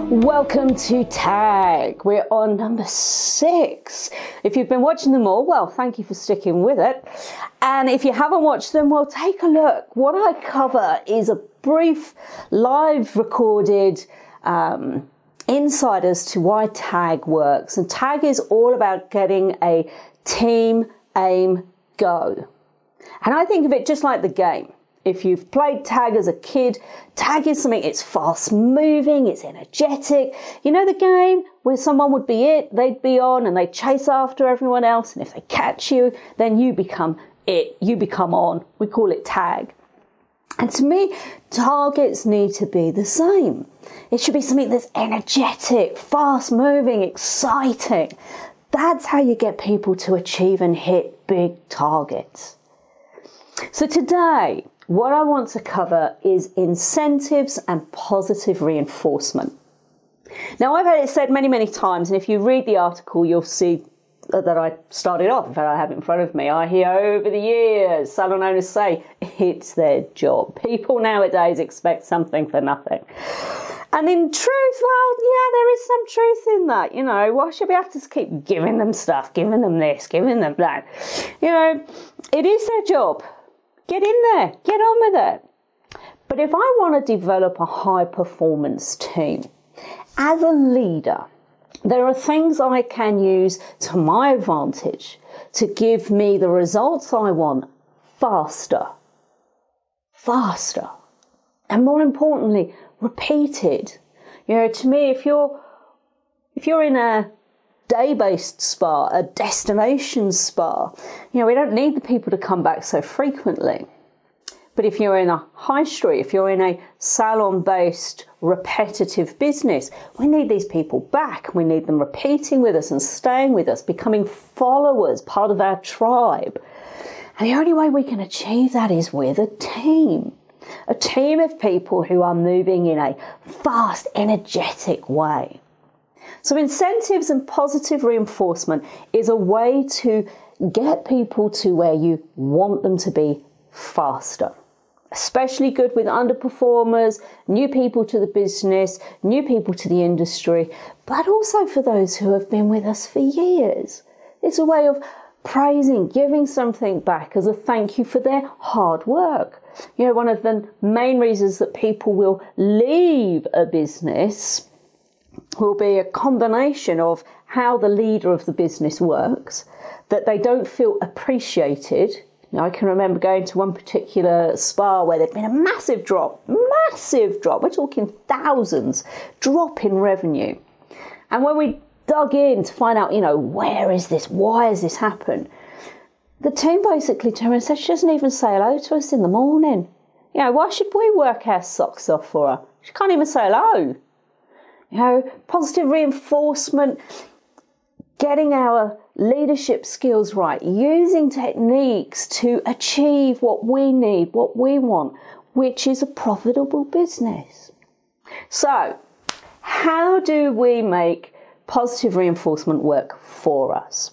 Welcome to Tag. We're on number 6. If you've been watching them all, well, thank you for sticking with it. And if you haven't watched them, well, take a look. What I cover is a brief, live recorded insight as to why Tag works. And Tag is all about getting a team, aim, go. And I think of it just like the game. If you've played tag as a kid, tag is something, it's fast moving, it's energetic. You know the game where someone would be it, they'd be on and they chase after everyone else. And if they catch you, then you become it, you become on. We call it tag. And to me, targets need to be the same. It should be something that's energetic, fast moving, exciting. That's how you get people to achieve and hit big targets. So today, what I want to cover is incentives and positive reinforcement. Now, I've had it said many, many times, and if you read the article, you'll see that I started off. In fact, I have it in front of me. I hear over the years salon owners say it's their job. People nowadays expect something for nothing. And in truth, well, yeah, there is some truth in that. You know, why should we have to keep giving them stuff, giving them this, giving them that? You know, it is their job. Get in there, get on with it. But if I want to develop a high performance team, as a leader, there are things I can use to my advantage to give me the results I want faster, and more importantly, repeated. You know, to me, if you're in a day-based spa, a destination spa, you know, we don't need the people to come back so frequently. But if you're in a high street, if you're in a salon-based repetitive business, we need these people back. We need them repeating with us and staying with us, becoming followers, part of our tribe. And the only way we can achieve that is with a team of people who are moving in a fast, energetic way. So incentives and positive reinforcement is a way to get people to where you want them to be faster. Especially good with underperformers, new people to the business, new people to the industry, but also for those who have been with us for years. It's a way of praising, giving something back as a thank you for their hard work. You know, one of the main reasons that people will leave a business will be a combination of how the leader of the business works, that they don't feel appreciated. You know, I can remember going to one particular spa where there'd been a massive drop, we're talking thousands, drop in revenue. And when we dug in to find out, you know, where is this, why has this happened? The team basically turned around and said, she doesn't even say hello to us in the morning. You know, why should we work our socks off for her? She can't even say hello. You know, positive reinforcement, getting our leadership skills right, using techniques to achieve what we need, what we want, which is a profitable business. So, how do we make positive reinforcement work for us?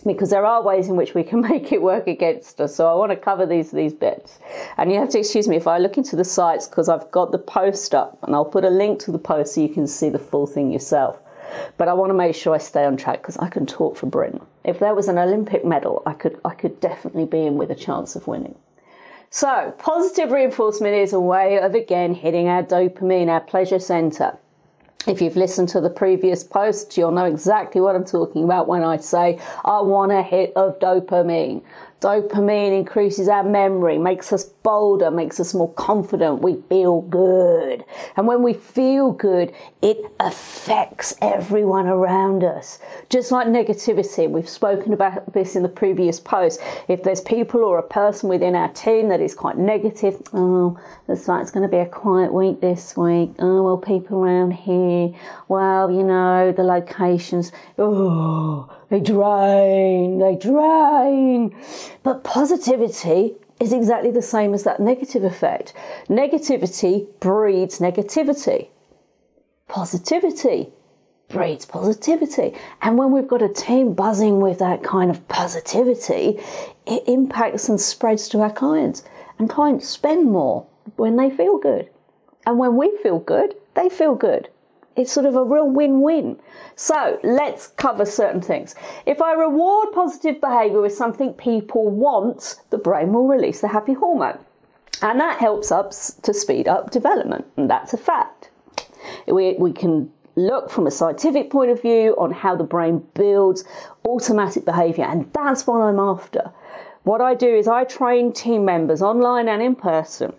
Because there are ways in which we can make it work against us. So I want to cover these bits. And you have to excuse me if I look into the sites, because I've got the post up and I'll put a link to the post so you can see the full thing yourself. But I want to make sure I stay on track because I can talk for Britain. If there was an Olympic medal, I could definitely be in with a chance of winning. So positive reinforcement is a way of, again, hitting our dopamine, our pleasure center. If you've listened to the previous posts, you'll know exactly what I'm talking about when I say I want a hit of dopamine. Dopamine increases our memory, makes us bolder, makes us more confident. We feel good. And when we feel good, it affects everyone around us. Just like negativity, we've spoken about this in the previous post. If there's people or a person within our team that is quite negative, oh, looks like it's going to be a quiet week this week. Oh, well, people around here, well, you know, the locations, oh, they drain. But positivity is exactly the same as that negative effect. Negativity breeds negativity. Positivity breeds positivity. And when we've got a team buzzing with that kind of positivity, it impacts and spreads to our clients. And clients spend more when they feel good. And when we feel good, they feel good. It's sort of a real win-win. So let's cover certain things. If I reward positive behaviour with something people want, the brain will release the happy hormone. And that helps us to speed up development. And that's a fact. We can look from a scientific point of view on how the brain builds automatic behaviour. And that's what I'm after. What I do is I train team members online and in person.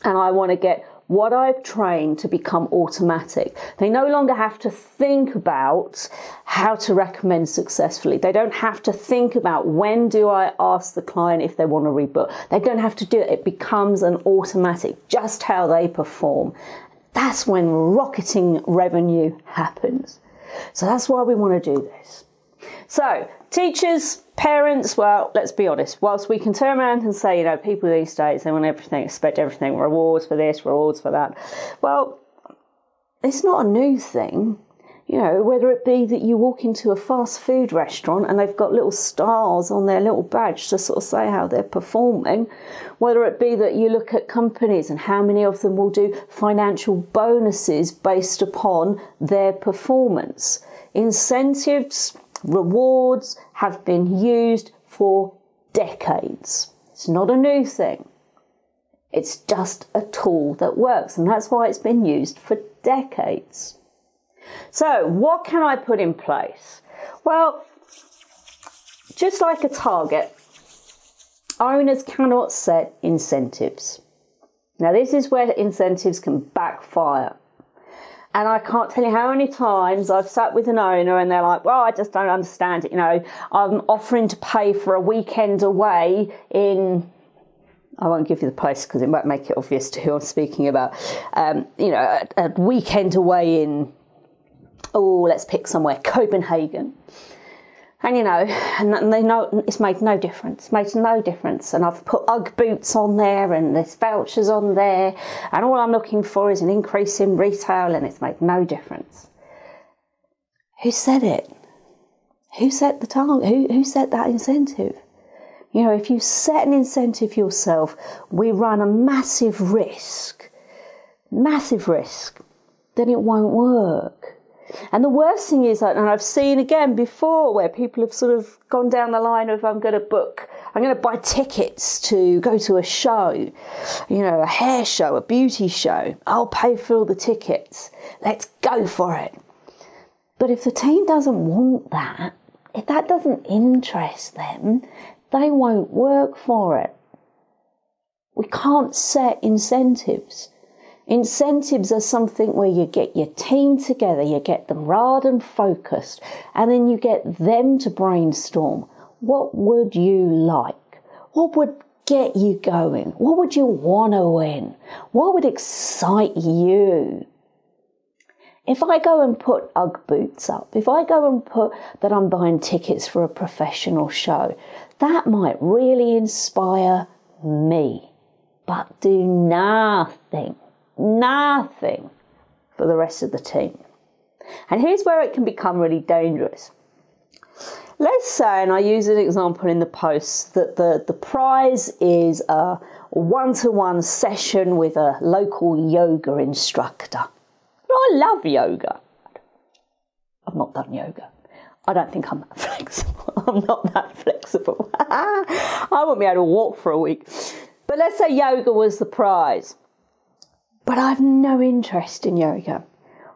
And I want to get what I've trained to become automatic. They no longer have to think about how to recommend successfully. They don't have to think about when do I ask the client if they want to rebook. They don't have to do it. It becomes an automatic, just how they perform. That's when rocketing revenue happens. So that's why we want to do this. So teachers, parents, well, let's be honest, whilst we can turn around and say, people these days, they want everything, expect everything, rewards for this, rewards for that. Well, it's not a new thing. Whether it be that you walk into a fast food restaurant and they've got little stars on their little badge to sort of say how they're performing, whether it be that you look at companies and how many of them will do financial bonuses based upon their performance. Incentives, rewards have been used for decades. It's not a new thing. It's just a tool that works, and that's why it's been used for decades. So what can I put in place? Well, just like a target, owners cannot set incentives. Now, this is where incentives can backfire. And I can't tell you how many times I've sat with an owner and they're like, well, I just don't understand it. I'm offering to pay for a weekend away in, I won't give you the place because it might make it obvious to who I'm speaking about. A weekend away in, let's pick somewhere, Copenhagen. And and they know it's made no difference. Made no difference. And I've put UGG boots on there and there's vouchers on there. And all I'm looking for is an increase in retail, and it's made no difference. Who said it? Who set the target? Who set that incentive? If you set an incentive yourself, we run a massive risk, then it won't work. And the worst thing is, and I've seen again before, where people have sort of gone down the line of, I'm going to buy tickets to go to a show, a hair show, a beauty show. I'll pay for all the tickets. Let's go for it. But if the team doesn't want that, if that doesn't interest them, they won't work for it. We can't set incentives. Incentives are something where you get your team together, you get them riled and focused, and then you get them to brainstorm. What would you like? What would get you going? What would you want to win? What would excite you? If I go and put UGG boots up, if I go and put that I'm buying tickets for a professional show, that might really inspire me, but do nothing for the rest of the team. And here's where it can become really dangerous. Let's say, and I use an example in the post, that the prize is a one-to-one session with a local yoga instructor. I love yoga. I've not done yoga. I don't think I'm that flexible. I'm not that flexible. I won't be able to walk for a week. But let's say yoga was the prize. But I have no interest in yoga.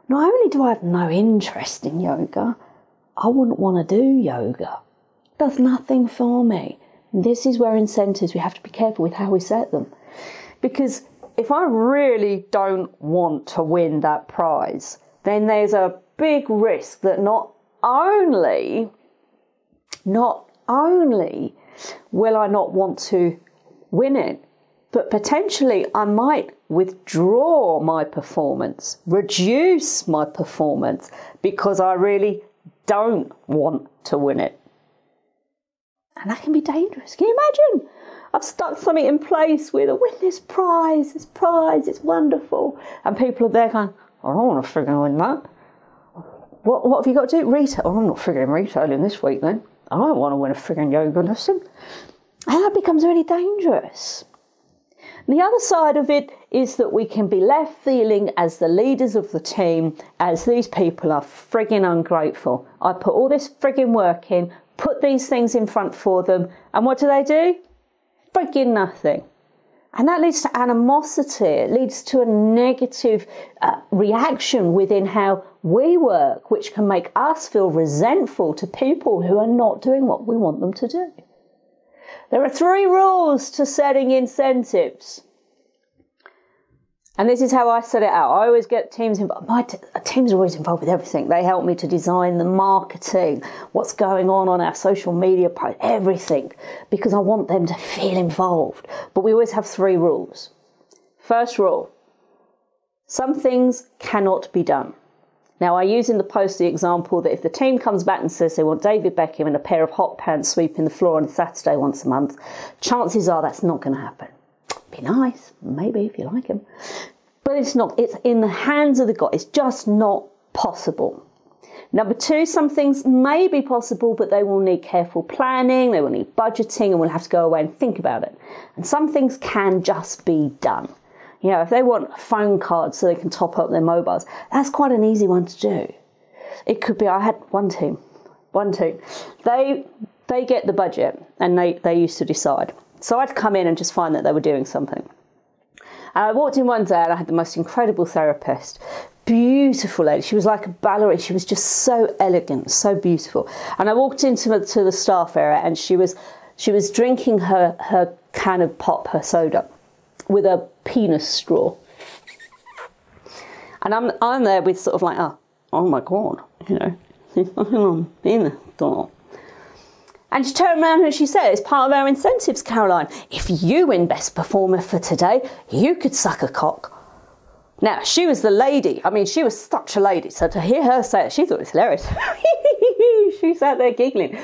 Not only do I have no interest in yoga, I wouldn't want to do yoga. It does nothing for me. And this is where incentives, we have to be careful with how we set them. Because if I really don't want to win that prize, then there's a big risk that not only will I not want to win it, but potentially I might withdraw my performance, reduce my performance, because I really don't want to win it. And that can be dangerous. Can you imagine? I've stuck something in place with, I win this prize, it's wonderful. And people are there going, I don't want to frigging win that. What have you got to do? Retail. Oh, I'm not frigging retailing this week then. I don't want to win a frigging yoga lesson. And that becomes really dangerous. And the other side of it is that we can be left feeling as the leaders of the team as these people are frigging ungrateful. I put all this frigging work in, put these things in front for them, and what do? Frigging nothing. And that leads to animosity. It leads to a negative reaction within how we work, which can make us feel resentful to people who are not doing what we want them to do. There are 3 rules to setting incentives. And this is how I set it out. I always get teams involved. My teams are always involved with everything. They help me to design the marketing, what's going on our social media post, everything, because I want them to feel involved. But we always have 3 rules. First rule, some things cannot be done. Now, I use in the post the example that if the team comes back and says they want David Beckham in a pair of hot pants sweeping the floor on a Saturday once a month, chances are that's not going to happen. Be nice, maybe, if you like him. But it's not. It's in the hands of the God. It's just not possible. Number 2, some things may be possible, but they will need careful planning, they will need budgeting, and we'll have to go away and think about it. And some things can just be done. You know, if they want phone cards so they can top up their mobiles, that's quite an easy one to do. It could be, I had one team. They get the budget and they used to decide. So I'd come in and just find that they were doing something. And I walked in one day and I had the most incredible therapist. Beautiful lady. She was like a ballerina. She was just so elegant, so beautiful. And I walked into the staff area and she was drinking her can of pop, her soda, with a penis straw. And I'm there with sort of like, oh my God, you know, there's nothing on in the door. And she turned around and she said, it's part of our incentives, Caroline. If you win Best Performer for today, you could suck a cock. Now, she was the lady. I mean, she was such a lady. So to hear her say it, she thought it was hilarious. She sat there giggling.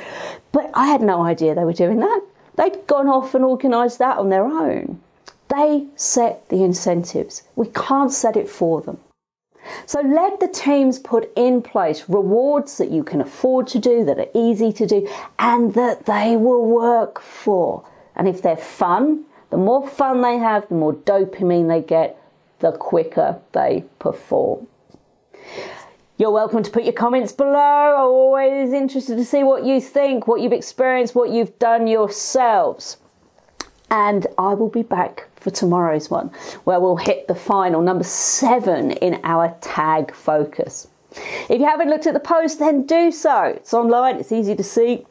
But I had no idea they were doing that. They'd gone off and organised that on their own. They set the incentives. We can't set it for them. So let the teams put in place rewards that you can afford to do, that are easy to do, and that they will work for. And if they're fun, the more fun they have, the more dopamine they get, the quicker they perform. You're welcome to put your comments below. I'm always interested to see what you think, what you've experienced, what you've done yourselves. And I will be back for tomorrow's one, where we'll hit the final, number 7 in our tag focus. If you haven't looked at the post, then do so. It's online, it's easy to see.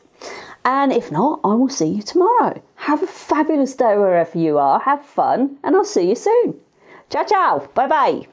And if not, I will see you tomorrow. Have a fabulous day wherever you are. Have fun, and I'll see you soon. Ciao, ciao. Bye-bye.